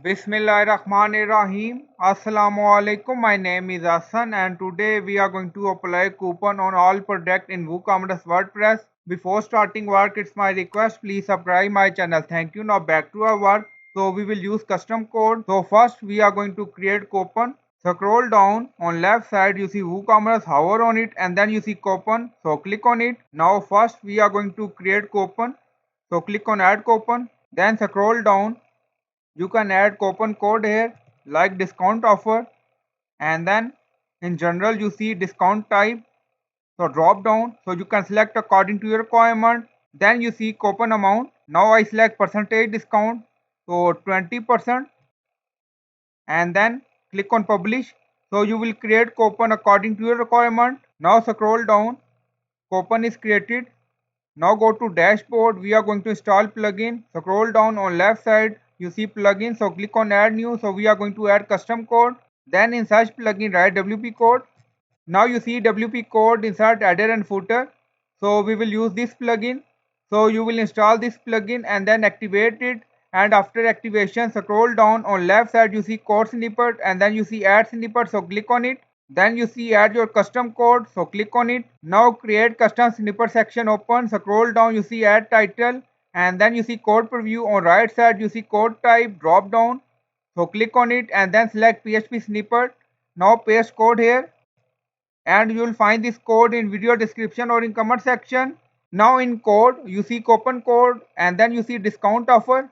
Bismillahirrahmanirrahim. Assalamualaikum. My name is Hassan and today we are going to apply coupon on all product in WooCommerce WordPress. Before starting work, it's my request, please subscribe my channel. Thank you. Now back to our work. So we will use custom code. So first we are going to create coupon. Scroll down on left side, you see WooCommerce, hover on it and then you see coupon. So click on it. Now first we are going to create coupon. So click on add coupon. Then scroll down, you can add coupon code here like discount offer, and then in general you see discount type. So drop down, so you can select according to your requirement. Then you see coupon amount. Now I select percentage discount, so 20%, and then click on publish. So you will create coupon according to your requirement. Now scroll down, coupon is created. Now go to dashboard, we are going to install plugin. Scroll down on left side, you see plugin, so click on add new. So we are going to add custom code. Then in search plugin write WP code. Now you see WP code, insert header and footer. So we will use this plugin. So you will install this plugin and then activate it. And after activation, scroll down on left side, you see code snippet and then you see add snippet. So click on it. Then you see add your custom code. So click on it. Now create custom snippet section open. Scroll down, you see add title and then you see code preview. On right side, you see code type drop down. So click on it and then select PHP snippet. Now paste code here and you will find this code in video description or in comment section. Now in code you see coupon code and then you see discount offer,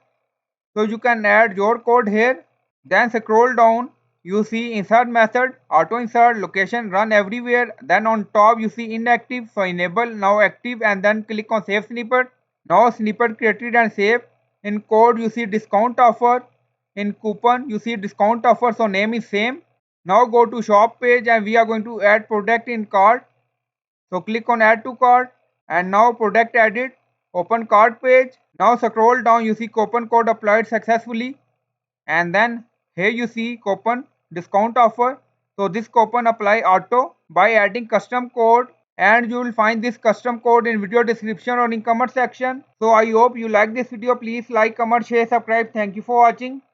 so you can add your code here. Then scroll down, you see insert method, auto insert, location, run everywhere. Then on top you see inactive, so enable, now active, and then click on save snippet. Now snippet created and saved. In code you see discount offer, in coupon you see discount offer, so name is same. Now go to shop page and we are going to add product in cart. So click on add to cart and now product added. Open cart page. Now scroll down, you see coupon code applied successfully. And then here you see coupon discount offer. So this coupon apply auto by adding custom code, and you will find this custom code in video description or in comment section. So I hope you like this video. Please like, comment, share, subscribe. Thank you for watching.